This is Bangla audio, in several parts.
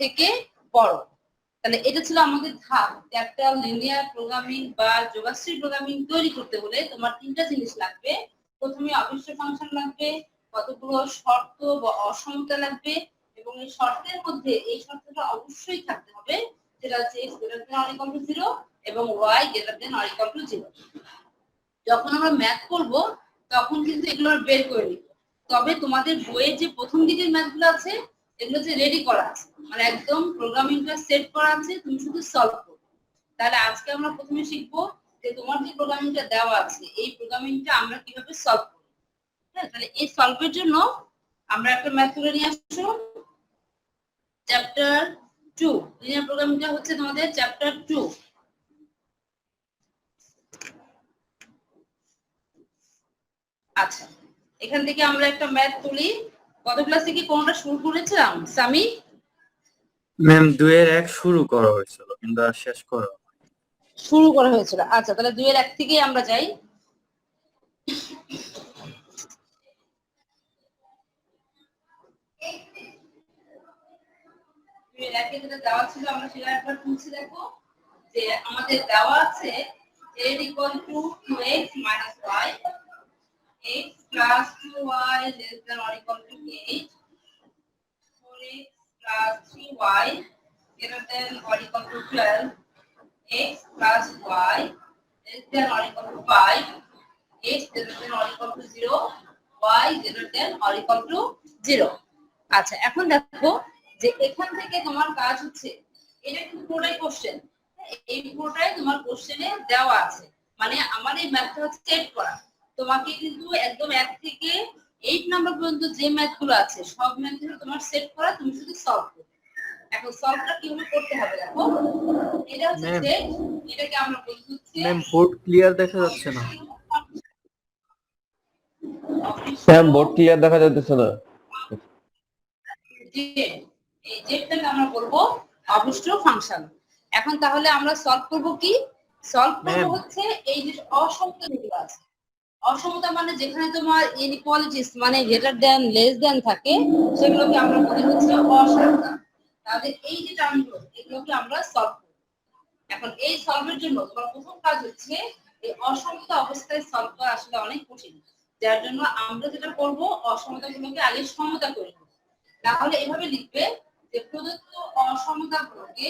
থেকে বড়। তাহলে এটা ছিল আমাদের ধাপ। একটা লিনিয়ার প্রোগ্রামিং বা যোগাশ্রী প্রোগ্রামিং তৈরি করতে হলে তোমার তিনটা জিনিস লাগবে। প্রথমে অবশিষ্ট ফাংশন লাগবে, কতগুলো শর্ত বা অসমতা লাগবে, এবং এই শর্তের মধ্যে এই শর্তটা অবশ্যই থাকতে হবে, যেটা হচ্ছে x > 0 এবং y > 0। যখন আমরা ম্যাথ করব তখন কিন্তু এগুলো বের করে নিব। তবে তোমাদের বইয়ের যে প্রথম দিকের ম্যাথগুলো আছে এগুলো যে রেডি করা আছে, মানে একদম প্রোগ্রামিংটা সেট করা আছে, তুমি শুধু সলভ করবে। তাহলে আজকে আমরা প্রথমে শিখবো যে তোমার যে প্রোগ্রামিংটা দেওয়া আছে এই প্রোগ্রামিংটা আমরা কিভাবে সলভ করব। হ্যাঁ, তাহলে এই সলভের জন্য আমরা একটা ম্যাথ করে নিয়ে আসবো। চ্যাপ্টার 2 লিনিয়ার প্রোগ্রামিংটা হচ্ছে তোমাদের চ্যাপ্টার 2। আচ্ছা, এখান থেকে আমরা একটা ম্যাথ তুলি। গত ক্লাসে কি কোনটা শুরু করেছিলাম সামি? ম্যাম 2 এর 1 শুরু করা হয়েছিল কিন্তু আর শেষ করা শুরু করা হয়েছিল। আচ্ছা, তাহলে 2 এর 1 থেকেই আমরা যাই। যেটা দেওয়া ছিল আমরা সেটা একবার খুঁজে দেখো যে আমাদের দেওয়া আছে z = 2x - y, x + 2y <= 8, 4x + 3y > 12, x + y > 5, x > 0, y > 0। আচ্ছা, এখন দেখো যে এখান থেকে তোমার কাজ হচ্ছে, এটা কিন্তু পুরোটাই কোশ্চেন, এই পুরোটাই তোমার কোশ্চেনে দেওয়া আছে। মানে আমার এই ম্যাথটা হচ্ছে সেট করা। তোমাকে কিন্তু একদম 1 থেকে 8 নাম্বার পর্যন্ত যে ম্যাথগুলো আছে সব ম্যাথগুলো তোমার সেট করা, তুমি শুধু সলভ করবে। এখন সলভটা কিভাবে করতে হবে দেখো। এটা হচ্ছে সেট, এটাকে আমরা বলি হচ্ছে ম্যাম বোর্ড ক্লিয়ার দেখা যাচ্ছে না। ম্যাম বোর্ড ক্লিয়ার দেখা যাচ্ছে না। এই জেডটাকে আমরা বলবো অবশিষ্ট ফাংশন। এখন তাহলে আমরা সলভ করব কি? সলভ করব হচ্ছে এই যে অসমতা যেগুলো আছে। অসমতা মানে যেখানে তোমার ইনইকুয়ালিটিস মানে গ্রেটার দ্যান লেস দ্যান থাকে সেগুলোকে আমরা বলি হচ্ছে অসমতা। তাহলে এই যে টার্মগুলো এগুলোকে আমরা সলভ করব। এখন এই সলভের জন্য তোমার প্রথম কাজ হচ্ছে এই অসমতা অবস্থায় সলভ করা আসলে অনেক কঠিন, যার জন্য আমরা যেটা করব অসমতাগুলোকে আগে সমতা করে নেব। তাহলে এভাবে লিখবে যে প্রদত্ত অসমতাগুলোকে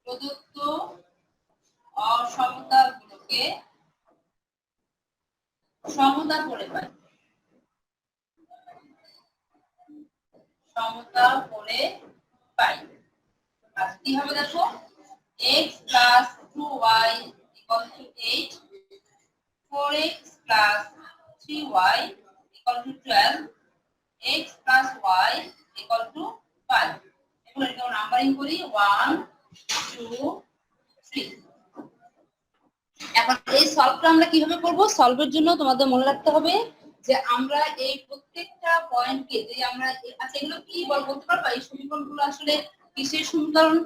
প্রদত্ত অসমতাগুলোকে সমতা করে পাই, সমতা করে পাই। আর কি হবে দেখো, x + 2y = 8, 4x + 3y = 12, x + y = 5। এখন এটা নাম্বারিং করি 1 2 3। এখন এই সলভটা আমরা কিভাবে করব? সলভের জন্য তোমাদের মনে রাখতে হবে যে আমরা এই প্রত্যেকটা পয়েন্টকে যে আমরা আচ্ছা এগুলো কি বলতে পারবা? এই সমীকরণগুলো আসলে কিসের সমীকরণ?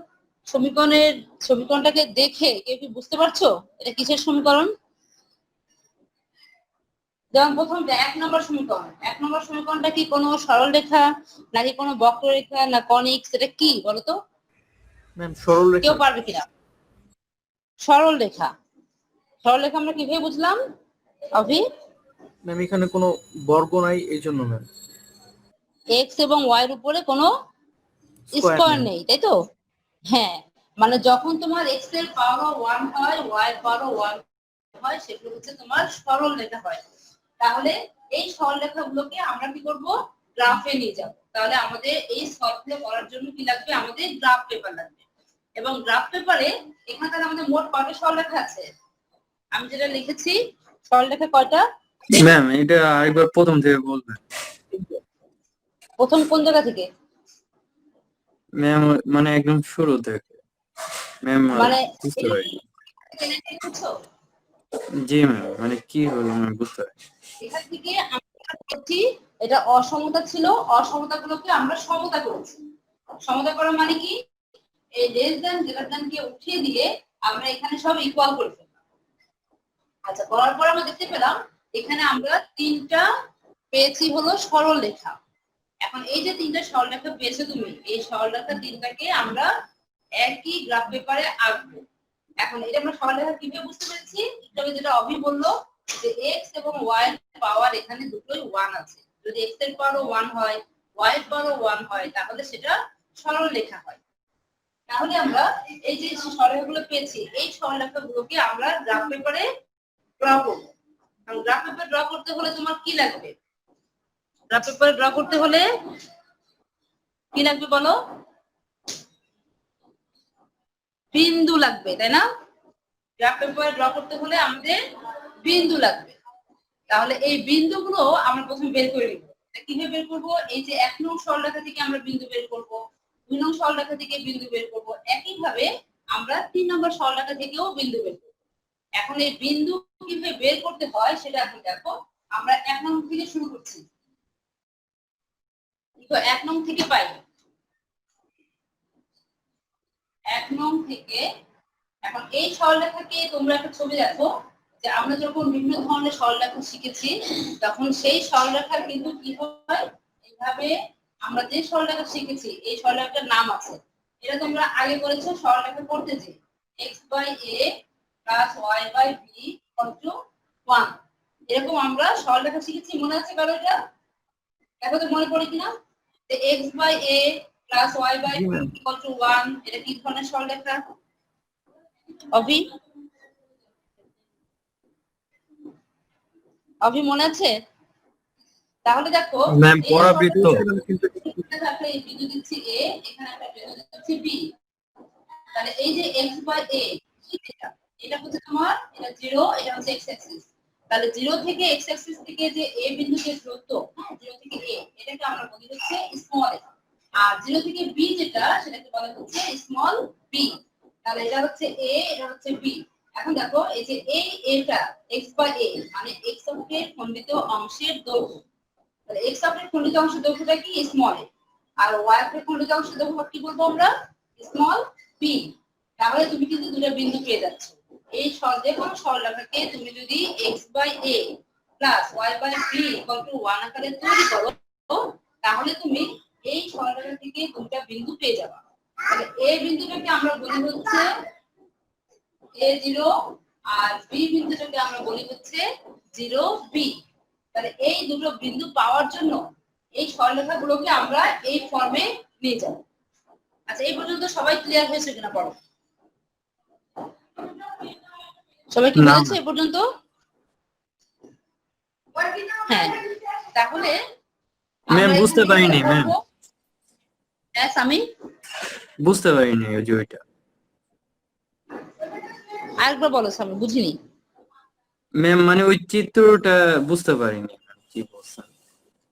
সমীকরণটাকে দেখে কেউ কি বুঝতে পারছো এটা কিসের সমীকরণ? যেমন প্রথম 1 নম্বর সমীকরণ, 1 নম্বর সমীকরণটা কি কোনো সরল রেখা নাকি কোনো বক্ররেখা না কনিক্স, এটা কি বলো তো? ম্যাম সরল রেখা। কেউ পারবে কিনা? সরল রেখা। সরল রেখা আমরা কিভাবে বুঝলাম অভি? ম্যাম এখানে কোনো বর্গ নাই এইজন্য ম্যাম। x এবং y এর উপরে কোনো স্কয়ার নেই, তাই তো? হ্যাঁ, মানে যখন তোমার x এর পাওয়ার 1 হয় y এর পাওয়ার 1 হয় সেগুলো হচ্ছে তোমার সরল রেখা হয়। তাহলে এই সরল রেখাগুলোকে আমরা কি করব? গ্রাফে নিয়ে যাব। তাহলে আমাদের এই সলভগুলো করার জন্য কি লাগবে? আমাদের গ্রাফ পেপার লাগবে। এবং গ্রাফ পেপারে এখানে তাহলে আমাদের মোট কয়টা সরল রেখা আছে? আমি যেটা লিখেছি সরল রেখা কয়টা? ম্যাম এটা আরেকবার প্রথম থেকে বলবেন। প্রথম কোন জায়গা থেকে? ম্যাম মানে একদম শুরু থেকে। ম্যাম মানে বুঝতে পারিনি। বুঝছো? জি ম্যাম, মানে কি হলো ম্যাম বুঝতে পারি। এখান থেকে আমরা বলছি এটা অসমতা ছিল, অসমতাগুলোকে আমরা সমতা করেছি। সমতা করা মানে কি? এই লেস দ্যান গ্রেটার দ্যান কে উঠিয়ে দিয়ে আমরা এখানে সব ইকুয়াল করে ফেললাম। আচ্ছা, করার পর আমরা দেখতে পেলাম এখানে আমরা তিনটা পেয়েছি হলো সরল রেখা। এখন এই যে তিনটা সরলরেখা পেয়েছো তুমি, এই সরলরেখা তিনটাকে আমরা একই গ্রাফ পেপারে আঁকবো। এখন এটা আমরা সরলরেখা কিভাবে বুঝতে পেরেছি? একটু আগে যেটা অভি বললো যে এক্স এবং ওয়াই এর পাওয়ার এখানে দুটোই 1 আছে। যদি এক্স এর পাওয়ারও 1 হয়, ওয়াই এর পাওয়ারও 1 হয়, তাহলে সেটা সরলরেখা হয়। তাহলে আমরা এই যে সরলরেখাগুলো পেয়েছি, এই সরলরেখাগুলোকে আমরা গ্রাফ পেপারে ড্র করব। কারণ গ্রাফ পেপার ড্র করতে হলে তোমার কি লাগবে? গ্রাফ পেপার ড্র করতে হলে কি লাগবে বলো? বিন্দু লাগবে, তাই না? গ্রাফ পেপার ড্র করতে হলে আমাদের বিন্দু লাগবে। তাহলে এই বিন্দুগুলো আমরা প্রথমে বের করে নিব। কিভাবে বের করব? এই যে 1 নং সরলরেখা থেকে আমরা বিন্দু বের করব, 2 নং সরলরেখা থেকে বিন্দু বের করব, একই ভাবে আমরা 3 নম্বর সরলরেখা থেকেও বিন্দু বের করব। এখন এই বিন্দু কিভাবে বের করতে হয় সেটা এখন দেখো। আমরা 1 নং থেকে শুরু করছি। তো 1 নং থেকে পাই, 1 নং থেকে। এখন এই সরলরেখাকে তোমরা একটা ছবি দেখো যে আমরা যখন বিভিন্ন ধরনের সরলরেখা শিখেছি, তখন সেই সরলরেখার কিন্তু কি হয়, এইভাবে আমরা যে সরলরেখা শিখেছি এই সরলরেখার নাম আছে। এটা তোমরা আগে করেছো সরলরেখা করতে যে x by a plus y by b equal to 1, এরকম আমরা সরলরেখা শিখেছি। মনে আছে কারো এটা? দেখো তো মনে পড়ে কিনা যে x by a plus y by b equal to 1, এটা কি ধরনের সরলরেখা? অভি অভি মনে আছে? তাহলে দেখো ম্যাম এই পরাবৃত্ত। এখানে থাকলে এই বিন্দু দিচ্ছি a, এখানে একটা বিন্দু দিচ্ছি b। তাহলে এই যে x বাই a, এটা হচ্ছে তোমার, এটা 0, এটা হচ্ছে x অ্যাক্সিস। তাহলে 0 থেকে x অ্যাক্সিস থেকে যে a বিন্দুতে দূরত্ব, 0 থেকে a, এটাকে আমরা বলি হচ্ছে স্মল a। আর 0 থেকে b যেটা, সেটাকে বলা হচ্ছে স্মল b। তাহলে এটা হচ্ছে a, এটা হচ্ছে b। এখন দেখো এই যে এই এটা x বাই a মানে x অক্ষের খণ্ডিত অংশের দৈর্ঘ্য। তাহলে x অক্ষের খণ্ডিত অংশের দৈর্ঘ্যটা কি? Small a। আর y অক্ষের খণ্ডিত অংশের দৈর্ঘ্য কি বলবো আমরা? Small b। তাহলে তুমি কিন্তু দুটো বিন্দু পেয়ে যাচ্ছ। এই যে কোনো সরলরেখাকে তুমি যদি x by a plus y by b equal to 1 আকারে তৈরি করো, তাহলে তুমি এই সরলরেখা থেকে দুটো বিন্দু পেয়ে যাবে। তাহলে a বিন্দুটাকে আমরা বলি হচ্ছে a0 আর b বিন্দুটাকে আমরা বলি হচ্ছে 0b। তাহলে এই দুটো বিন্দু পাওয়ার জন্য এই সরলরেখাগুলোকে আমরা এই ফর্মে নিয়ে যাব। আচ্ছা, এই পর্যন্ত সবাই ক্লিয়ার হয়েছে কিনা পড়ো? সবাই কি না বুঝেছো এই পর্যন্ত? হ্যাঁ, তাহলে ম্যাম আমরা বুঝতে এখানে পারিনি যেটা ম্যাম, করব, হ্যাঁ আমি বুঝতে পারিনি ওই যে ওইটা। আরেকবার বলো সামি, বুঝিনি। ম্যাম মানে ওই চিত্রটা বুঝতে পারিনি ম্যাম, কি বলছেন?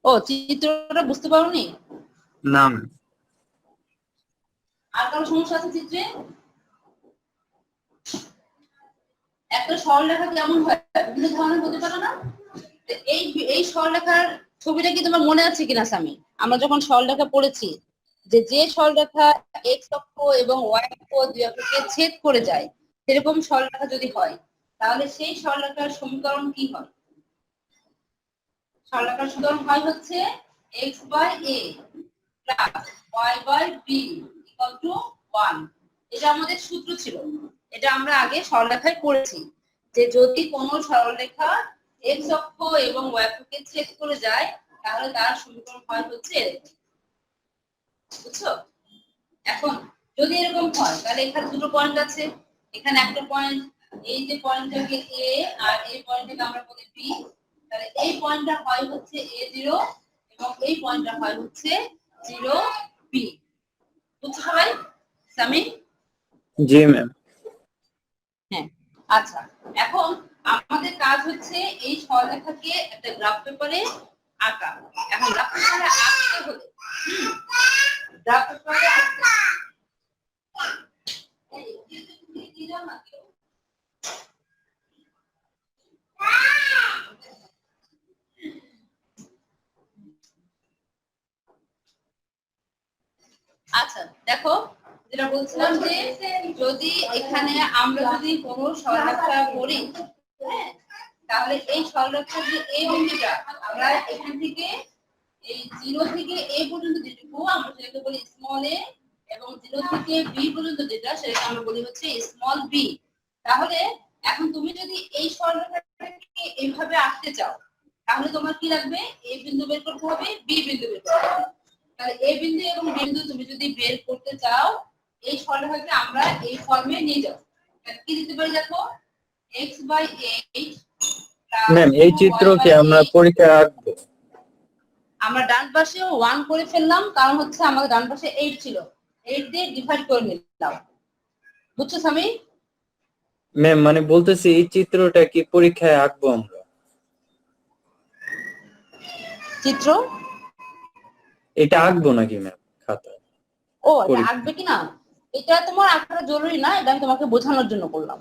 ও, চিত্রটা বুঝতে পারোনি? না ম্যাম। আর কারো সমস্যা আছে চিত্রে? একটা সরলরেখা কেমন হয় বিভিন্ন ধরনের হতে পারে না? এই এই সরলরেখার ছবিটা কি তোমার মনে আছে কিনা সামি? আমরা যখন সরলরেখা পড়েছি যে যে সরলরেখা x অক্ষ এবং y অক্ষ দুই অক্ষকে ছেদ করে যায়, সেরকম সরলরেখা যদি হয়, তাহলে সেই সরলরেখার সমীকরণ কি হয়? সরলরেখার সমীকরণ হয় হচ্ছে x by a plus y by b equal to 1। এটা আমাদের সূত্র ছিল। এটা আমরা আগে সরলরেখায় পড়েছি যে যদি কোনো সরলরেখা x অক্ষ এবং y অক্ষকে ছেদ করে যায়, তাহলে তার সমীকরণ হয় হচ্ছে এরকম। বুঝছো? এখন যদি এরকম হয়, তাহলে এখানে দুটো পয়েন্ট আছে, এখানে একটা পয়েন্ট, এই যে পয়েন্টটাকে a আর এই পয়েন্টটাকে আমরা বলি b। তাহলে এই পয়েন্টটা হয় হচ্ছে a0 এবং এই পয়েন্টটা হয় হচ্ছে 0b। বুঝছো সবাই? সামি? জি ম্যাম। হ্যাঁ, আচ্ছা। এখন আমাদের কাজ হচ্ছে এই সরলরেখাকে একটা গ্রাফ পেপারে আঁকা। এখন গ্রাফ পেপারে আঁকতে হলে গ্রাফ পেপারে আচ্ছা দেখো, যেটা বলছিলাম যে যদি এখানে আমরা যদি কোনো সরলরেখা করি, হ্যাঁ, তাহলে এই সরলরেখার যে এই বিন্দুটা আমরা এখান থেকে এই 0 থেকে a পর্যন্ত যেটুকু আমরা সেটাকে বলি স্মল a, এবং 0 থেকে b পর্যন্ত যেটা সেটাকে আমরা বলি হচ্ছে স্মল b। তাহলে এখন তুমি যদি এই সরলরেখাটাকে এইভাবে আঁকতে চাও, তাহলে তোমার কি লাগবে? a বিন্দু বের করতে হবে, b বিন্দু বের করতে হবে। তাহলে a বিন্দু এবং b বিন্দু তুমি যদি বের করতে চাও, এই সরলরেখাকে আমরা এই ফর্মে নিয়ে যাব। তাহলে কি দিতে পারি দেখো, x/8 ম্যাম এই চিত্র কি আমরা পরীক্ষায় আঁকবো? আমরা ডান পাশে 1 করে ফেললাম, কারণ হচ্ছে আমাদের ডান পাশে 8 ছিল, 8 দিয়ে ডিভাইড করে নিলাম। বুঝছো স্বামী? ম্যাম মানে বলতেছি এই চিত্রটা কি পরীক্ষায় আঁকবো আমরা? চিত্র এটা আঁকবো নাকি ম্যাম খাতায়? ও এটা আঁকবে কিনা এটা তোমার আঁকাটা জরুরি না, এটা আমি তোমাকে বোঝানোর জন্য করলাম।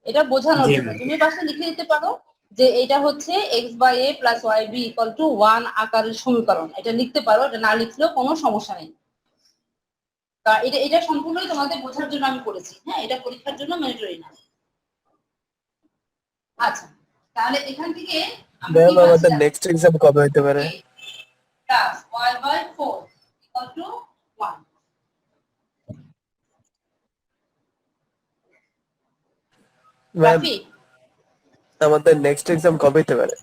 এটা বোঝানোর জি জন্য ম্যাম। তুমি পাশে লিখে দিতে পারো যে এটা হচ্ছে x/a + yb = 1 আকারের সমীকরণ। এটা লিখতে পারো, এটা না লিখলেও কোনো সমস্যা নেই। তা এটা সম্পূর্ণই তোমাদের বোঝার জন্য আমি করেছি। হ্যাঁ, এটা পরীক্ষার জন্য ম্যান্ডেটরি না। আচ্ছা, তাহলে এখান থেকে আমরা কি ম্যাম পাচ্ছি আমাদের নেক্সট এক্সাম কবে হতে পারে? Plus y/4 = 1। ম্যাম রাফি, আমাদের নেক্সট এক্সাম কবে হতে পারে?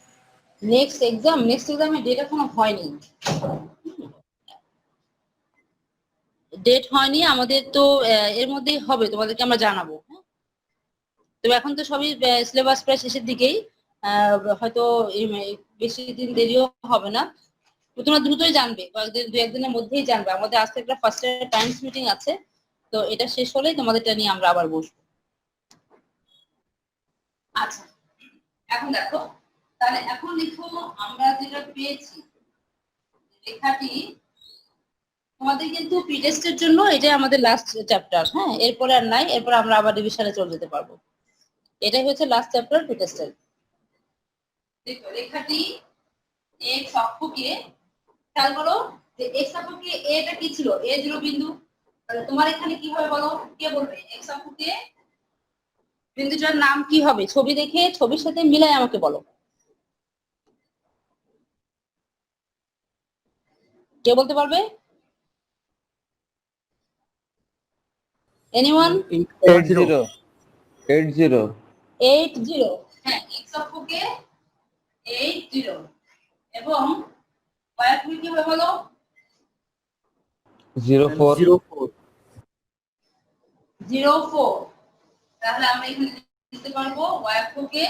নেক্সট এক্সামের ডেট এখনো হয়নি। ডেট হয়নি আমাদের তো, এর মধ্যেই হবে, তোমাদেরকে আমরা জানাবো। হ্যাঁ, তবে এখন তো সবই সিলেবাস প্রায় শেষের দিকেই, হয়তো বেশি দিন দেরিও হবে না। তো তোমরা দ্রুতই জানবে, কয়েকদিন 2-1 দিনের মধ্যেই জানবে। আমাদের আজকে একটা ফার্স্ট টাইমস মিটিং আছে, তো এটা শেষ হলেই তোমাদেরটা নিয়ে আমরা আবার বসবো। আচ্ছা, এখন দেখো, তাহলে এখন লিখো আমরা যেটা পেয়েছি লেখাটি। তোমাদের কিন্তু প্রি টেস্টের জন্য এটাই আমাদের লাস্ট চ্যাপ্টার। হ্যাঁ, এরপরে আর নাই, এরপর আমরা আবার রিভিশনে চলে যেতে পারবো। এটাই হচ্ছে লাস্ট চ্যাপ্টার প্রি টেস্টের। দেখো রেখাটি x অক্ষকে, খেয়াল করো যে x অক্ষকে a টা কি ছিল? a0 বিন্দু। তাহলে তোমার এখানে কি হবে বলো, কে বলবে? x অক্ষকে বিন্দুটার নাম কি হবে? ছবি দেখে ছবির সাথে মিলাই আমাকে বলো। কে বলতে পারবে? এনিওয়ান? 80 80 80। হ্যাঁ, x অক্ষকে 80 এবং y অক্ষকে কি হবে বলো? 04 04। 04। তাহলে আমরা এখানে লিখতে পারবো y অক্ষকে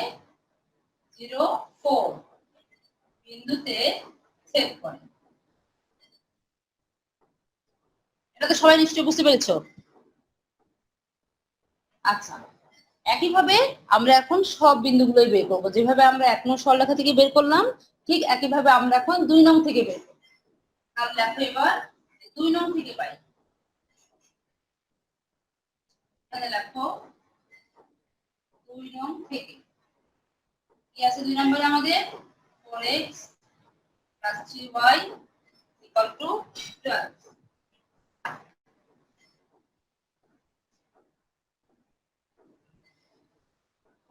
04 বিন্দুতে ছেদ করে। এটা তো সবাই নিশ্চয়ই বুঝতে পেরেছো। আচ্ছা, একইভাবে আমরা এখন সব বিন্দুগুলোই বের করবো। যেভাবে আমরা 1 নং সরলরেখা থেকে বের করলাম, ঠিক একইভাবে আমরা এখন 2 নং থেকে বের করবো। তাহলে দেখো এবার 2 নং থেকে পাই। তাহলে দেখো 2 নং থেকে কি আছে? 2 নম্বরে আমাদের 4x + 3y = 12।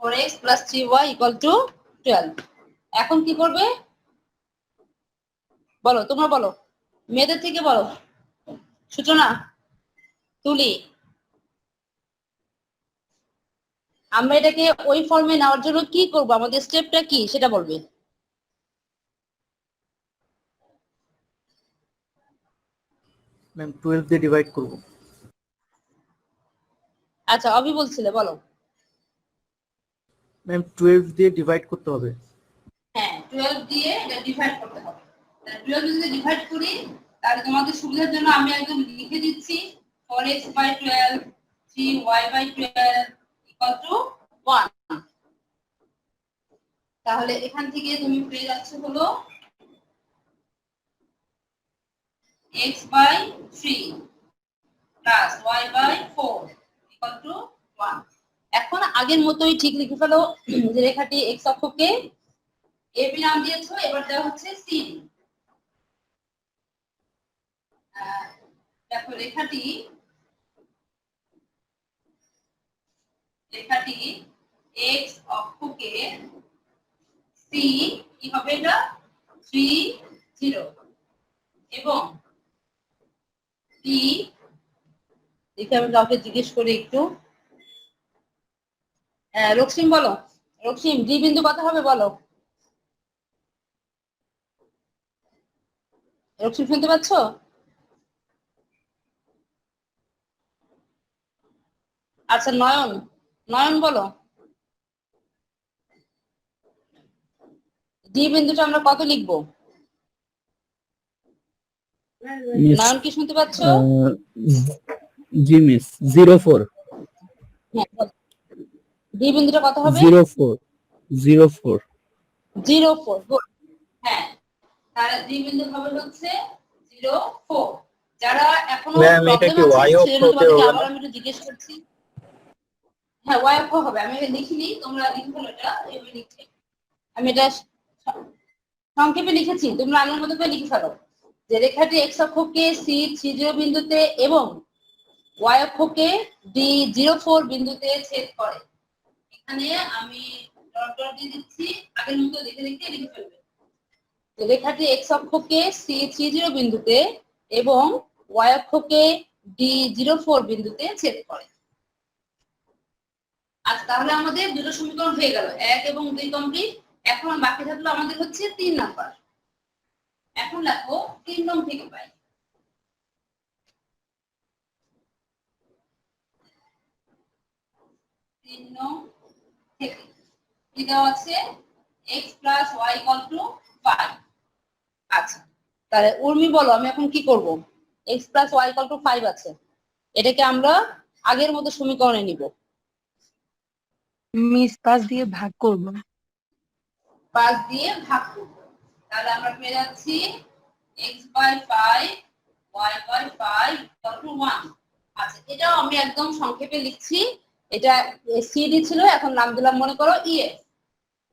4x + 3y = 12। এখন কি করবে বলো, তোমরা বলো, মেয়েদের থেকে বলো। সূচনা, তুলি, আমরা এটাকে ওই ফর্মে নেওয়ার জন্য কি করব? আমাদের স্টেপটা কি সেটা বলবে। ম্যাম 12 দিয়ে ডিভাইড করব। আচ্ছা, অভি বলছিলে, বলো। ম্যাম 12 দিয়ে ডিভাইড করতে হবে। হ্যাঁ, 12 দিয়ে এটা ডিভাইড করতে হবে। তাহলে 12 যদি ডিভাইড করি, তাহলে তোমাদের সুবিধার জন্য আমি একদম লিখে দিচ্ছি 4x/12 3y/12 = 1। তাহলে এখান থেকে তুমি পেয়ে যাচ্ছে হলো x/3 + y/4 = 1। এখন আগের মতোই ঠিক লিখে ফেলো যে রেখাটি x অক্ষকে ab নাম দিয়েছো, এবার দেওয়া হচ্ছে cd। দেখো রেখাটি x অক্ষকে c কি হবে? এটা 30 এবং পি, দেখি আমি কাউকে জিজ্ঞেস করি একটু। রক্তিম বলো, রক্তিম ডি বিন্দু কত হবে বলো। রক্তিম শুনতে পাচ্ছ? আচ্ছা নয়ন, নয়ন বলো ডি বিন্দুটা আমরা কত লিখবো? নয়ন কি শুনতে পাচ্ছ? জি মিস 04 হ্যাঁ ডি বিন্দুটা কত হবে? 04 04 04। হ্যাঁ তাহলে ডি বিন্দু হবে হচ্ছে 04। যারা এখনো ম্যাম এটা প্রবলেম কি আছে ওয়াই অফ সেজন্য হতে তোমাদেরকে হবে আবার না? আমি একটু জিজ্ঞেস করছি। হ্যাঁ ওয়াই অফ হবে, আমি এটা লিখিনি, তোমরা লিখে ফেলো, এটা এভাবে লিখে আমি এটা সংক্ষেপে লিখেছি, তোমরা আগের মতো করে লিখে ফেলো যে রেখাটি এক্স অক্ষকে C30 বিন্দুতে এবং ওয়াই অক্ষকে D04 বিন্দুতে ছেদ করে। এখানে আমি ডট ডট দিয়ে দিচ্ছি, আগের মতো দেখে দেখে লিখে ফেলবে। রেখাটি এক্স অক্ষকে C30 বিন্দুতে এবং ওয়াই অক্ষকে D04 বিন্দুতে ছেদ করে। আচ্ছা তাহলে আমাদের দুটো সমীকরণ হয়ে গেল, 1 এবং 2 কমপ্লিট। এখন বাকি থাকলো আমাদের হচ্ছে 3 নাম্বার। এখন দেখো 3 নং থেকে পাই। 3 নং থেকে কি দেওয়া আছে? x + y = 5। আচ্ছা তাহলে উর্মি বলো আমি এখন কি করব? x + y = 5 আছে, এটাকে আমরা আগের মতো সমীকরণে নিব। মিস 5 দিয়ে ভাগ করব। 5 দিয়ে ভাগ করব, তাহলে আমরা পেয়ে যাচ্ছি x/5 y/5 = 1। আচ্ছা এটাও আমি একদম সংক্ষেপে লিখছি, এটা সিডি ছিল, এখন নাম দিলাম মনে করো ইএফ।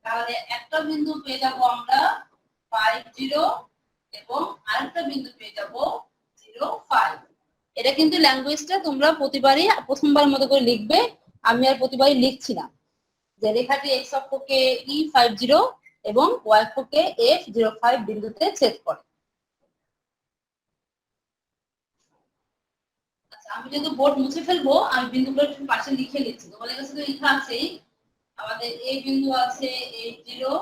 তাহলে একটা বিন্দু পেয়ে যাব আমরা 50 এবং আরেকটা বিন্দু পেয়ে যাব 05। এটা কিন্তু ল্যাঙ্গুয়েজটা তোমরা প্রতিবারই প্রথমবার মতো করে লিখবে, আমি আর প্রতিবারই লিখছি না। যে রেখাটি এক্স অক্ষকে E50 এবং ওয়াই অক্ষকে F05 বিন্দুতে ছেদ করে। আচ্ছা আমি যেহেতু বোর্ড মুছে ফেলবো, আমি বিন্দুগুলো একটু পাশে লিখে নিচ্ছি, তোমাদের কাছে তো লেখা আছেই। আমাদের এ বিন্দু আছে 80,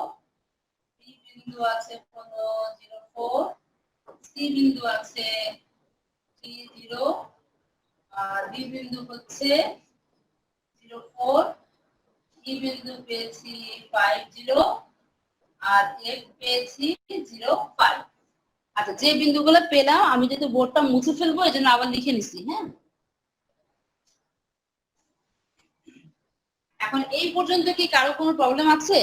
বি বিন্দু আছে 04, সি বিন্দু আছে 30, আর ডি বিন্দু হচ্ছে 04, ই বিন্দু পেয়েছি 50 আর এফ পেয়েছি 05। আচ্ছা যে বিন্দুগুলো পেলাম আমি যেহেতু বোর্ডটা মুছে ফেলবো এই জন্য আবার লিখে নিচ্ছি। হ্যাঁ এখন এই পর্যন্ত কি কারো কোনো প্রবলেম আছে?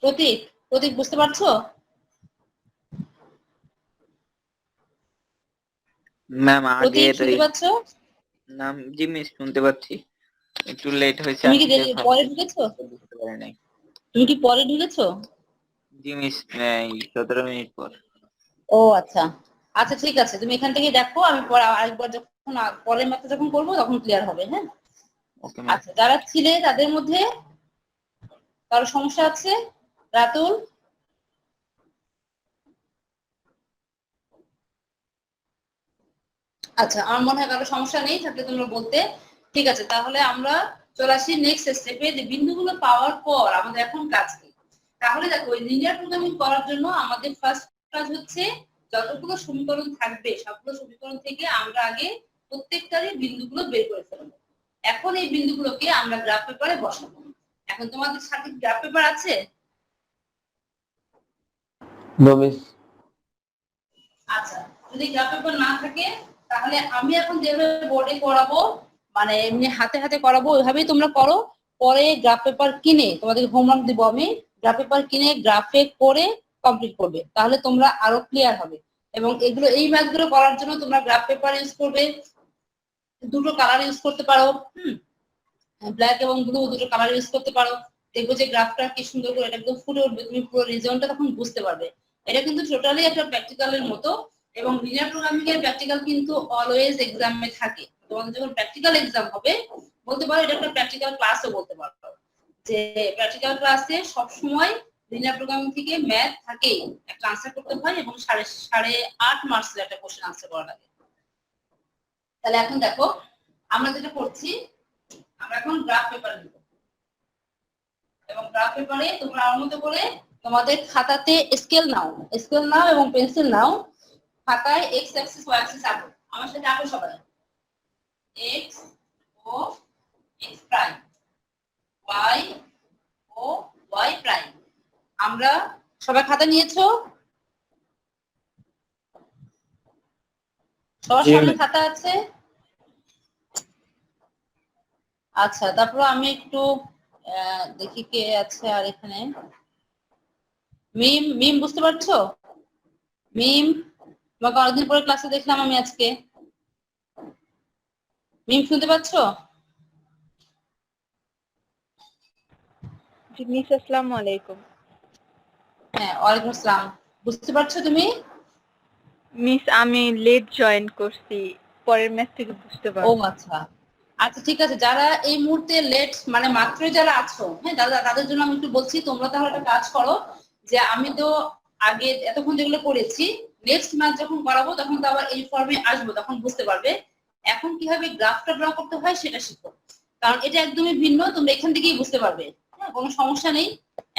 প্রতীক, প্রতীক বুঝতে পারছো? ম্যাম আগে প্রতীক তো শুনতে পাচ্ছো? নাম জি মিস শুনতে পাচ্ছি, একটু লেট হয়েছে তুমি কি আসতে, পরে ঢুকেছো? বুঝতে পারি নাই। তুমি কি পরে ঢুকেছো? জি মিস 17 মিনিট পর। ও আচ্ছা, আচ্ছা ঠিক আছে, তুমি এখান থেকে দেখো, আমি পরে আরেকবার যখন পরের মাত্রা যখন করবো তখন ক্লিয়ার হবে। হ্যাঁ ওকে ম্যাম। আচ্ছা যারা ছিলে তাদের মধ্যে কারো সমস্যা আছে? রাতুল? আচ্ছা আমার মনে হয় কারো সমস্যা নেই, থাকলে তোমরা বলতে। ঠিক আছে তাহলে আমরা চলে আসি নেক্সট স্টেপে, যে বিন্দুগুলো পাওয়ার পর আমাদের এখন কাজ কি। তাহলে দেখো এই লিনিয়ার প্রোগ্রামিং করার জন্য আমাদের ফার্স্ট কাজ হচ্ছে যতগুলো সমীকরণ থাকবে সবগুলো সমীকরণ থেকে আমরা আগে প্রত্যেকটারই বিন্দুগুলো বের করে ফেলবো। এখন এই বিন্দুগুলোকে আমরা গ্রাফ পেপারে বসাবো। এখন তোমাদের সাথে গ্রাফ পেপার আছে? No miss. আচ্ছা যদি গ্রাফ পেপার না থাকে তাহলে আমি এখন যেভাবে বোর্ডে করাবো, মানে এমনি হাতে হাতে করাবো, ওইভাবেই তোমরা করো। পরে গ্রাফ পেপার কিনে তোমাদেরকে হোমওয়ার্ক দিব আমি, গ্রাফ পেপার কিনে গ্রাফে করে কমপ্লিট করবে, তাহলে তোমরা আরো ক্লিয়ার হবে। এবং এগুলো এই ম্যাথগুলো করার জন্য তোমরা গ্রাফ পেপার ইউজ করবে, দুটো কালার ইউজ করতে পারো, ব্ল্যাক এবং ব্লু দুটো কালার ইউজ করতে পারো। দেখবো যে গ্রাফটা কি সুন্দর করে একদম ফুটে উঠবে, তুমি পুরো রিজনটা তখন বুঝতে পারবে। এটা কিন্তু টোটালি একটা প্র্যাকটিক্যালের মতো, এবং লিনিয়ার প্রোগ্রামিং এর প্র্যাকটিক্যাল কিন্তু অলওয়েজ এক্সামে থাকে। তোমাদের যখন প্র্যাকটিক্যাল এক্সাম হবে বলতে পারো এটা একটা প্র্যাকটিক্যাল ক্লাসও বলতে পারো, যে প্র্যাকটিক্যাল ক্লাসে সব সময় লিনিয়ার প্রোগ্রামিং থেকে ম্যাথ থাকে একটা আনসার করতে হয় এবং 8.5 মার্কসের একটা কোশ্চেন আনসার করা লাগে। তাহলে এখন দেখো আমরা যেটা করছি, আমরা এখন গ্রাফ পেপার নিব এবং গ্রাফ পেপারে তোমরা আমার মতো করে তোমাদের খাতাতে স্কেল নাও এবং পেন্সিল নাও, খাতায় এক্স অ্যাক্সিস ওয়াই অ্যাক্সিস আঁকো। আমার সাথে আঁকো সবাই, এক্স ও এক্স প্রাইম, ওয়াই ও ওয়াই প্রাইম। আমরা সবাই খাতা নিয়েছো? সবার জি সামনে ম্যাম। খাতা আছে? আচ্ছা, তারপর আমি একটু দেখি কে আছে আর এখানে। মিম, মিম বুঝতে পারছো? মিম, তোমাকে অনেকদিন পরে ক্লাসে দেখলাম আমি আজকে। মিম শুনতে পাচ্ছো? জি মিস, আসসালামু আলাইকুম। হ্যাঁ, ওয়ালাইকুম আসসালাম। বুঝতে পারছো তুমি? মিস, আমি লেট জয়েন করছি, পরের ম্যাচ থেকে বুঝতে ও পারবো। আচ্ছা, আচ্ছা ঠিক আছে। যারা এই মুহূর্তে লেট মানে মাত্রই যারা আছো, হ্যাঁ দাদা, তাদের জন্য আমি একটু বলছি, তোমরা তাহলে একটা কাজ করো যে আমি তো আগে এতক্ষণ যেগুলো করেছি, নেক্সট ম্যাচ যখন করাবো তখন তো আবার এই ফর্মে আসবো, তখন বুঝতে পারবে। এখন কিভাবে গ্রাফটা ড্র করতে হয় সেটা শিখো, কারণ এটা একদমই ভিন্ন, তোমরা এখান থেকেই বুঝতে পারবে। হ্যাঁ, কোনো সমস্যা নেই।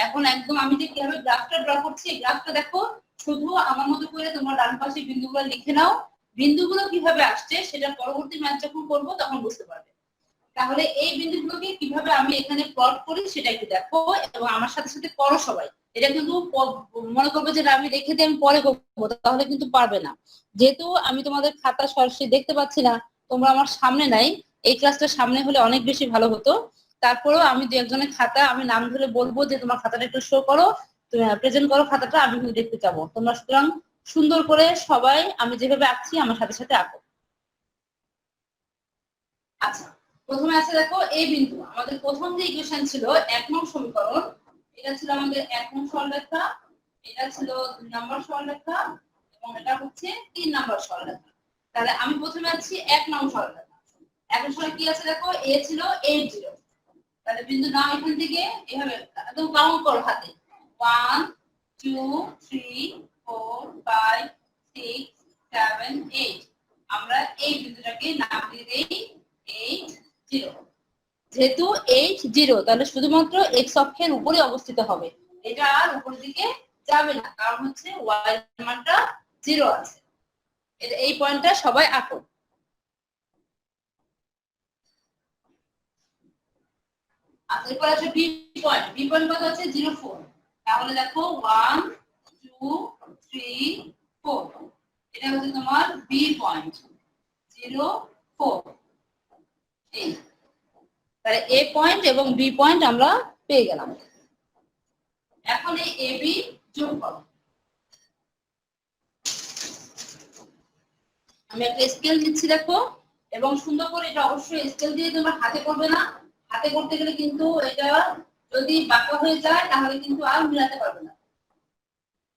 এখন একদম আমি যে কিভাবে গ্রাফটা ড্র করছি, গ্রাফটা দেখো, শুধু আমার মতো করে তোমরা ডান পাশে বিন্দুগুলো লিখে নাও। বিন্দুগুলো কিভাবে আসছে সেটা পরবর্তী ম্যাচ যখন করবো তখন বুঝতে পারবে। তাহলে এই বিন্দুগুলোকে কিভাবে আমি এখানে প্লট করি সেটা একটু দেখো এবং আমার সাথে সাথে করো সবাই। এটা কিন্তু মনে করবে যে আমি রেখে দিয়ে আমি পরে করবো, তাহলে কিন্তু পারবে না। যেহেতু আমি তোমাদের খাতা সরাসরি দেখতে পাচ্ছি না, তোমরা আমার সামনে নাই, এই ক্লাসটা সামনে হলে অনেক বেশি ভালো হতো। তারপরেও আমি দু একজনের খাতা আমি নাম ধরে বলবো যে তোমার খাতাটা একটু শো করো, তুমি প্রেজেন্ট করো খাতাটা, আমি কিন্তু দেখতে চাবো। তোমরা সুতরাং সুন্দর করে সবাই আমি যেভাবে আঁকছি আমার সাথে সাথে আঁকো। আচ্ছা, প্রথমে আছে দেখো এই বিন্দু, আমাদের প্রথম যে ইকুয়েশন ছিল 1 নং সমীকরণ, এটা ছিল আমাদের 1 নং সরলরেখা, এটা ছিল 2 নম্বর সরলরেখা এবং এটা হচ্ছে 3 নম্বর সরলরেখা। তাহলে আমি প্রথমে আছি 1 নং সরলরেখা। এখন সময় কি আছে দেখো, এ ছিল 80। তাহলে বিন্দু নাও এখান থেকে এভাবে একদম কাউন্ট করো হাতে, 1 2 3 4 5 6 7 8। আমরা এই বিন্দুটাকে নাম দিয়ে দেই 80। যেহেতু 80, তাহলে শুধুমাত্র এক্স অক্ষের উপরে অবস্থিত হবে, এটা আর উপরের দিকে যাবে না, কারণ হচ্ছে ওয়াই এর মানটা 0 আছে। এই পয়েন্টটা সবাই আঁকো। আচ্ছা, এরপর আছে বি পয়েন্ট। বি পয়েন্ট কত আছে? 04। তাহলে দেখো 1 2 3 4, এটা হচ্ছে তোমার বি পয়েন্ট 04। এই তাহলে এ পয়েন্ট এবং বি পয়েন্ট আমরা পেয়ে গেলাম। এখন এই এ বি যোগ করো। আমি একটা স্কেল দিচ্ছি দেখো, এবং সুন্দর করে এটা অবশ্যই স্কেল দিয়ে তোমরা হাতে করবে না, হাতে করতে গেলে কিন্তু এটা যদি বাঁকা হয়ে যায় তাহলে কিন্তু আর মিলাতে পারবে না,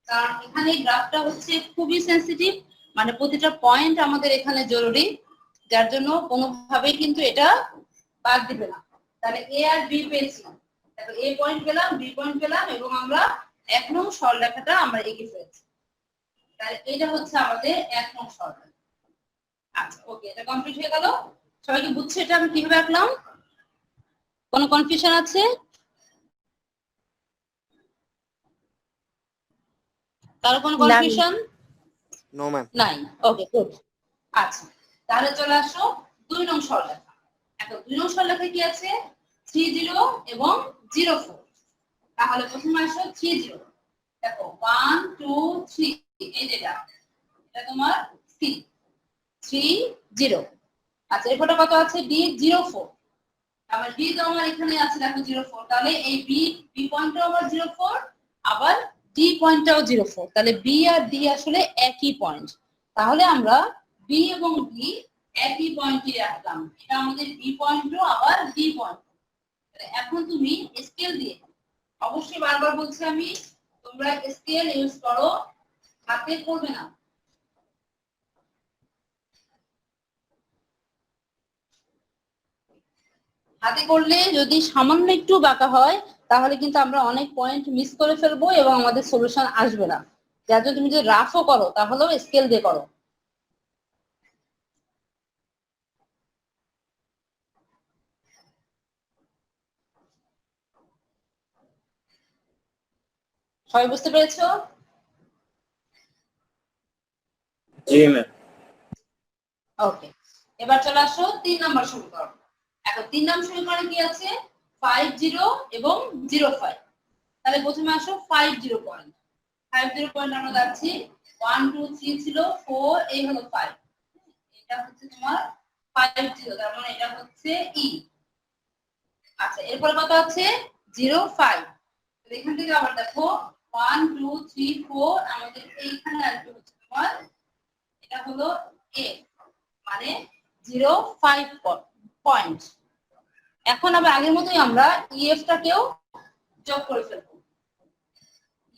কারণ এখানে গ্রাফটা হচ্ছে খুবই সেনসিটিভ, মানে প্রতিটা পয়েন্ট আমাদের এখানে জরুরি, যার জন্য কোনোভাবেই কিন্তু এটা বাদ দিবে না। তাহলে এ আর বি পেয়েছি, তারপর এ পয়েন্ট পেলাম, বি পয়েন্ট পেলাম এবং আমরা 1 নং সরলরেখাটা আমরা এঁকে ফেলেছি। তাহলে এটা হচ্ছে আমাদের 1 নং সরলরেখা। আচ্ছা ওকে, এটা কমপ্লিট হয়ে গেল। সবাইকে বুঝছো এটা আমি কিভাবে আঁকলাম? কোনো কনফিউশন আছে? কারো কোনো কনফিউশন? No ma'am. নাই, ওকে গুড। আচ্ছা, তাহলে চলে আসো 2 নং সরলরেখা। এখন 2 নং সরলরেখায় কি আছে? 30 এবং 04। তাহলে প্রথমে আসো 30। দেখো 1 2 3, এই যেটা, এটা তোমার সি 30। আচ্ছা, এরপরে কত আছে? ডি 04। আবার বি তো আমার এখানে আছে দেখো 04, তাহলে এই বি বি পয়েন্টটাও আমার 04, আবার ডি পয়েন্টটাও 04। তাহলে বি আর ডি আসলে একই পয়েন্ট, তাহলে আমরা বি এবং ডি একই পয়েন্টে রাখলাম। এটা আমাদের বি পয়েন্টও আবার ডি পয়েন্ট। এখন তুমি স্কেল দিয়ে, অবশ্যই বারবার বলছি আমি, তোমরা স্কেল ইউজ করো, হাতে করবে না। হাতে করলে যদি সামান্য একটু বাঁকা হয় তাহলে কিন্তু আমরা অনেক পয়েন্ট মিস করে ফেলবো এবং আমাদের সলিউশন আসবে না। যার জন্য তুমি যদি রাফও করো তাহলেও স্কেল দিয়ে করো। সবাই বুঝতে পেরেছো? জি ম্যাম। ওকে, এবার চলে আসো 3 নম্বর সমীকরণ। এখন 3 নম্বর সমীকরণে কি আছে? 50 এবং 05। তাহলে প্রথমে আসো 50 পয়েন্ট। 50 পয়েন্ট আমরা যাচ্ছি 1 2 3 ছিল 4, এই হলো 5। এটা হচ্ছে তোমার 50, তার মানে এটা হচ্ছে ই। আচ্ছা, এরপর কত আছে? 05। এখান থেকে আবার দেখো 1 2 3 4, আমাদের এইখানে আসবে হচ্ছে তোমার, এটা হলো এ, মানে 05 পয়েন্ট। এখন আবার আগের মতোই আমরা ইএফ টাকেও যোগ করে ফেলবো,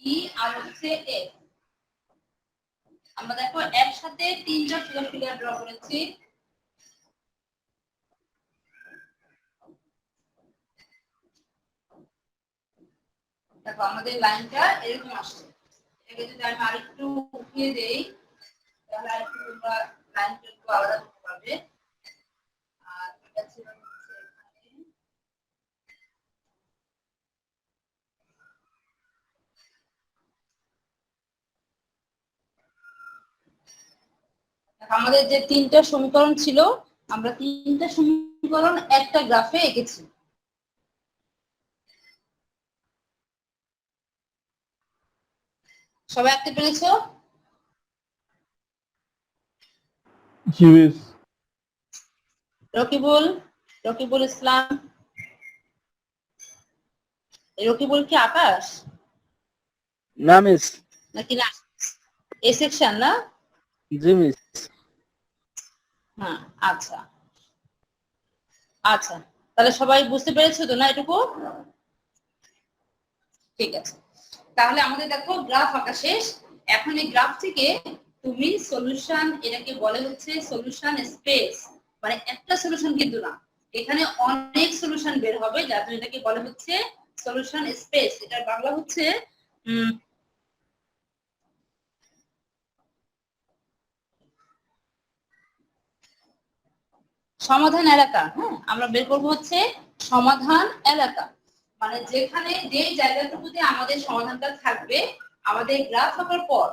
ই আর হচ্ছে এফ। আমরা দেখো একসাথে 3টা ফিগার ড্র করেছি। দেখো আমাদের লাইনটা এরকম আসছে। এটাকে যদি আমি আরেকটু উঠিয়ে দেই তাহলে আরেকটু তোমরা লাইনটা একটু আলাদা করতে পারবে। আর এটা ছিল হচ্ছে এখানে। আমাদের যে 3টা সমীকরণ ছিল, আমরা 3টা সমীকরণ একটা গ্রাফে এঁকেছি। সবাই আঁকতে পেরেছো? জি মিস। রকিবুল ইসলাম, রকিবুল কি আকাশ না মিস। নাকি না? এ সেকশন না? জি মিস। হ্যাঁ, আচ্ছা আচ্ছা, তাহলে সবাই বুঝতে পেরেছো তো না এটুকু? ঠিক আছে, তাহলে আমাদের দেখো গ্রাফ আঁকা শেষ। এখন এই গ্রাফ থেকে তুমি সলিউশন, এটাকে বলে হচ্ছে সলিউশন স্পেস, মানে একটা সলিউশন কিন্তু না, এখানে অনেক সলিউশন বের হবে, যার জন্য এটাকে বলে হচ্ছে সলিউশন স্পেস। এটার বাংলা হচ্ছে সমাধান এলাকা। হ্যাঁ, আমরা বের করবো হচ্ছে সমাধান এলাকা, মানে যেখানে যে জায়গাটুকুতে আমাদের সমাধানটা থাকবে। আমাদের গ্রাফ আঁকার পর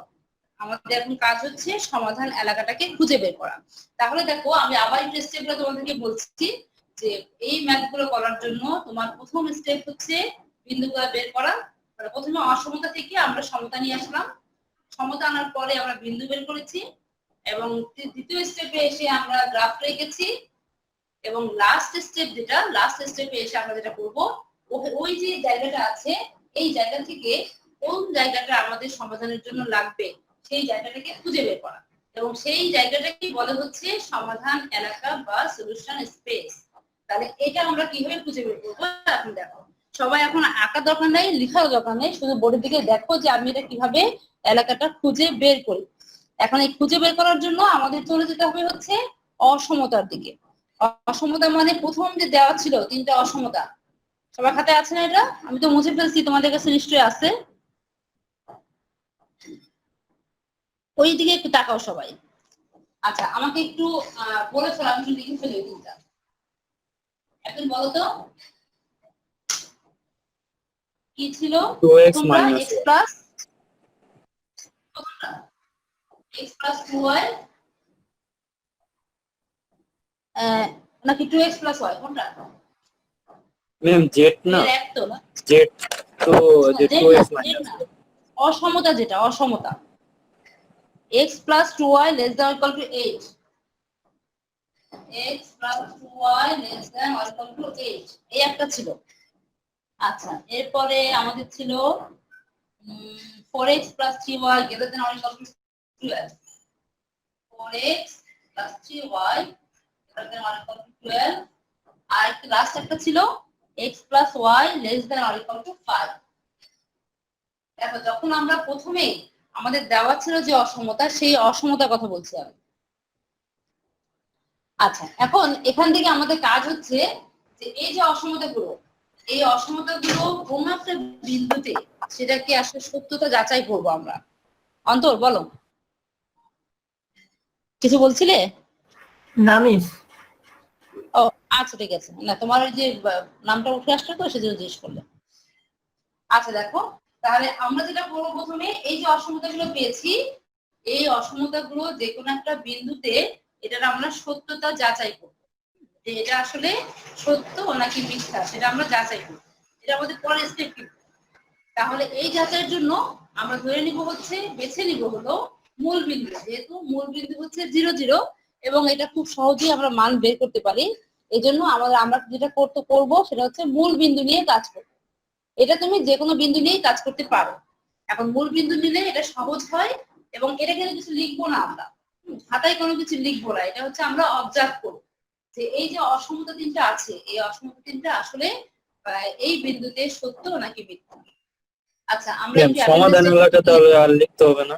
আমাদের এখন কাজ হচ্ছে সমাধান এলাকাটাকে খুঁজে বের করা। তাহলে দেখো আমি আবার একটু স্টেপগুলো তোমাদেরকে বলছি যে এই ম্যাথগুলো করার জন্য তোমার প্রথম স্টেপ হচ্ছে বিন্দুগুলো বের করা। মানে প্রথমে অসমতা থেকে আমরা সমতা নিয়ে আসলাম, সমতা আনার পরে আমরা বিন্দু বের করেছি, এবং দ্বিতীয় স্টেপে এসে আমরা গ্রাফ রেখেছি, এবং লাস্ট স্টেপে এসে আমরা যেটা করব, ওই যে জায়গাটা আছে এই জায়গা থেকে কোন জায়গাটা আমাদের সমাধানের জন্য লাগবে সেই জায়গাটাকে খুঁজে বের করা, এবং সেই জায়গাটাকে বলা হচ্ছে সমাধান এলাকা বা সলিউশন স্পেস। তাহলে এটা আমরা কিভাবে খুঁজে বের করবো এখন দেখো। সবাই এখন আঁকার দরকার নাই, লেখার দরকার নেই, শুধু বোর্ডের দিকে দেখো যে আমি এটা কিভাবে এলাকাটা খুঁজে বের করি। এখন এই খুঁজে বের করার জন্য আমাদের চলে যেতে হবে হচ্ছে অসমতার দিকে। অসমতা মানে প্রথম যে দেওয়া ছিল 3টা অসমতা, সবার খাতে আছে না? এটা আমি তো মুছে ফেলছি, তোমাদের কাছে নিশ্চয়ই আছে। ওই দিকে একটু তাকাও সবাই। আচ্ছা, আমাকে একটু বলে ফেলো, আমি একটু লিখে ফেলি ওই দিকটা। এখন বলো তো কি ছিল? 2x তোমরা minus x plus x plus 2y নাকি 2x প্লাস y, কোনটা? ম্যাম জেড না, এর এক তো না, জেড তো যে জেড 2x না, জেড minus। না, অসমতা যেটা অসমতা, x plus 2y less than or equal to 8, x plus 2y less than or equal to 8, এই একটা ছিল। আচ্ছা, এরপরে আমাদের ছিল 4x plus 3y greater than or equal to 12, 4x plus 3y greater than or equal to 12, আর একটা লাস্ট একটা ছিল x plus y less than or equal to 5। দেখো, যখন আমরা প্রথমে আমাদের দেওয়া ছিল যে অসমতা, সেই অসমতার কথা বলছি আমি। আচ্ছা, এখন এখান থেকে আমাদের কাজ হচ্ছে যে এই যে অসমতাগুলো, এই অসমতাগুলো কোন একটা বিন্দুতে সেটাকে আসলে সত্যতা যাচাই করবো আমরা। অন্তর বলো, কিছু বলছিলে? না মিস। ও আচ্ছা ঠিক আছে, না তোমার ওই যে নামটা উঠে আসলো তো সেজন্য জিজ্ঞেস করলে। আচ্ছা দেখো, তাহলে আমরা যেটা করবো প্রথমে, এই যে অসমতাগুলো পেয়েছি, এই অসমতাগুলো যে কোনো একটা বিন্দুতে এটার আমরা সত্যতা যাচাই করবো, যে এটা আসলে সত্য নাকি মিথ্যা সেটা আমরা যাচাই করবো। এটা আমাদের পরের স্টেপ। তাহলে এই যাচাইয়ের জন্য আমরা ধরে নিব হচ্ছে, বেছে নিব হলো মূল বিন্দু, যেহেতু মূল বিন্দু হচ্ছে 0 0 এবং এটা খুব সহজেই আমরা মান বের করতে পারি। এই জন্য আমরা যেটা করবো সেটা হচ্ছে মূল বিন্দু নিয়ে কাজ করবো। এটা তুমি যে কোনো বিন্দু নিয়েই কাজ করতে পারো। এখন মূল বিন্দু নিলে এটা সহজ হয় এবং এটা কিন্তু কিছু লিখবো না আমরা, খাতায় কোনো কিছু লিখবো না, এটা হচ্ছে আমরা অবজার্ভ করবো যে এই যে অসমতা তিনটা আছে, এই অসমতা তিনটা আসলে এই বিন্দুতে সত্য নাকি মিথ্যা। আচ্ছা আমরা ম্যাম সমাধান এলাকা তাহলে আর লিখতে হবে না?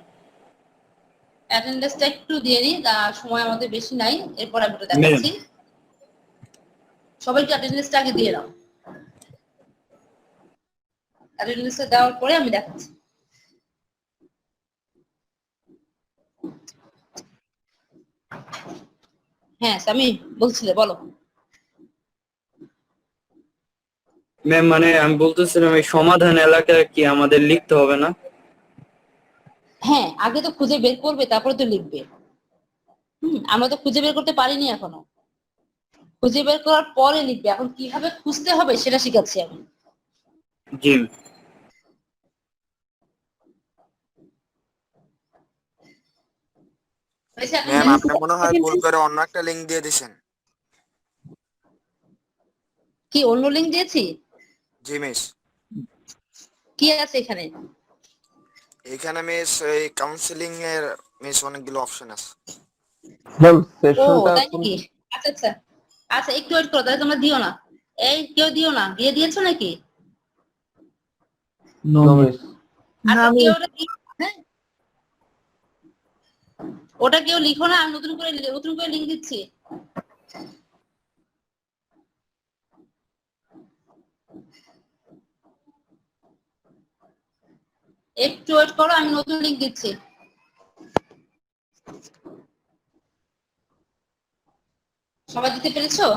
অ্যাটেন্ডেন্সটা একটু দিয়ে নিই, সময় আমাদের বেশি নাই, এরপর আমি ওটা দেখাচ্ছি। সবাইকে অ্যাটেন্ডেন্সটা আগে দিয়ে নাও, অ্যাটেন্ডেন্সটা দেওয়ার পরে আমি দেখাচ্ছি। হ্যাঁ সামি বলছিলে, বলো। ম্যাম মানে আমি বলতেছিলাম এই সমাধান এলাকা কি আমাদের লিখতে হবে না? হ্যাঁ আগে তো খুঁজে বের করবে তারপরে তো লিখবে। আমরা তো খুঁজে বের করতে পারিনি এখনো, খুঁজে বের করার পরে লিখবে। এখন কিভাবে খুঁজতে হবে সেটা শিখাচ্ছি আমি। জি ম্যাম আপনি মনে হয় ভুল করে অন্য একটা লিংক দিয়ে দিয়েছেন। কি অন্য লিঙ্ক দিয়েছি? জি মিস। কি আছে এখানে? এখানে মিস এই কাউন্সিলিং এর মিস অনেকগুলো অপশন আছে। ম্যাম ও সেশনটা তাই নাকি? আচ্ছা আচ্ছা আচ্ছা, একটু ওয়েট করো, তাহলে তোমরা দিও না। এই কেউ দিও না, দিয়ে দিয়েছো নাকি? No miss. আচ্ছা কেউ ওটা হ্যাঁ ওটা কেউ লিখো না, আমি নতুন করে লিঙ্ক দিচ্ছি। একটু ওয়েট করো, আমি নতুন লিঙ্ক দিচ্ছি। সবাই দিতে পেরেছো?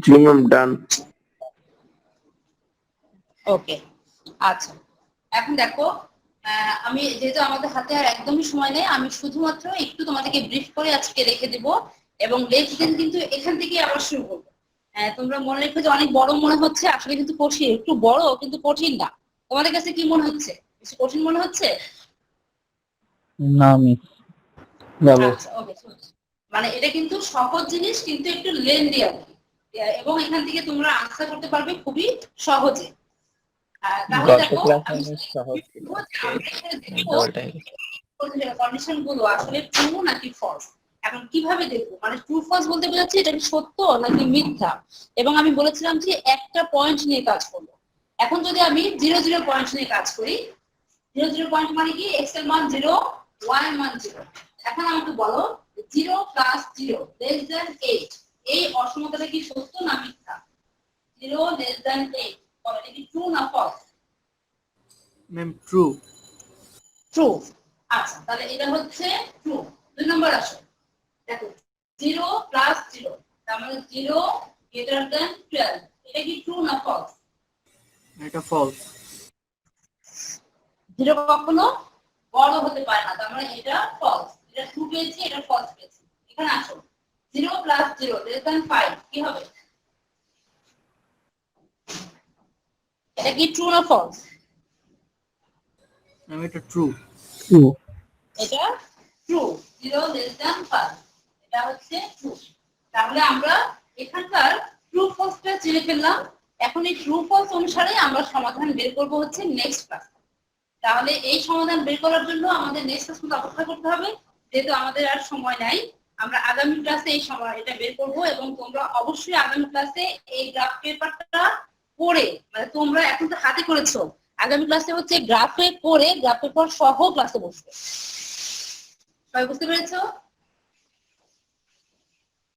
জি ম্যাম ডান। ওকে আচ্ছা, এখন দেখো আমি যেহেতু আমাদের হাতে আর একদমই সময় নেই, আমি শুধুমাত্র একটু তোমাদেরকে ব্রিফ করে আজকে রেখে দেব এবং নেক্সট দিন কিন্তু এখান থেকে আবার শুরু করবো। তোমরা মনে রেখো যে অনেক বড় মনে হচ্ছে, আসলে কিন্তু কঠিন, একটু বড় কিন্তু কঠিন না। তোমাদের কাছে কি মনে হচ্ছে, বেশি কঠিন মনে হচ্ছে? না মিস। না মিস। আচ্ছা ওকে, মানে এটা কিন্তু সহজ জিনিস কিন্তু একটু লেন্দি আর কি, এবং এখান থেকে তোমরা আনসার করতে পারবে খুবই সহজে। তাহলে দেখো আমি কন্ডিশন গুলো আসলে ট্রু নাকি ফলস। এখন কিভাবে দেখবো, মানে ট্রু ফলস বলতে বোঝাচ্ছি এটা কি সত্য নাকি মিথ্যা। এবং আমি বলেছিলাম যে একটা পয়েন্ট নিয়ে কাজ করবো। এখন যদি আমি 0 0 পয়েন্ট নিয়ে কাজ করি, 0 0 পয়েন্ট মানে কি x এর মান 0, y এর মান 0। এখন আমাকে বলো 0 + 0 <8 এই অসমতাটা কি সত্য না মিথ্যা? 0 <8 বলো এটা কি ট্রু না ফলস? Ma'am true. ট্রু। আচ্ছা তাহলে এটা হচ্ছে ট্রু। 2 নম্বর আসো, দেখো 0 + 0 তার মানে 0 > 12, এটা কি ট্রু না ফলস? এটা ফলস। 0 কখনো বড় হতে পারে না, তার মানে এটা ফলস। এটা ট্রু পেয়েছি, এটা ফলস পেয়েছি। এখানে আসো 0 + 0 <5 কি হবে? এটা কি ট্রু না ফলস? ম্যাম এটা ট্রু। ট্রু। এটা ট্রু। 0 <5 এটা হচ্ছে ট্রু। তাহলে আমরা এখানকার ট্রু ফলসটা চিনে ফেললাম। এখন এই ট্রু ফলস অনুসারে আমরা সমাধান বের করব হচ্ছে নেক্সট ক্লাস। তাহলে এই সমাধান বের করার জন্য আমাদের নেক্সট ক্লাসে অপেক্ষা করতে হবে, যেহেতু আমাদের আর সময় নাই। আমরা আগামী ক্লাসে এই সময় এটা বের করব এবং তোমরা অবশ্যই আগামী ক্লাসে এই গ্রাফ পেপারটা পড়ে, মানে তোমরা এখন তো হাতে করেছো, আগামী ক্লাসে হচ্ছে গ্রাফে করে গ্রাফের পর সহ ক্লাসে বসবে। সবাই বুঝতে পেরেছো?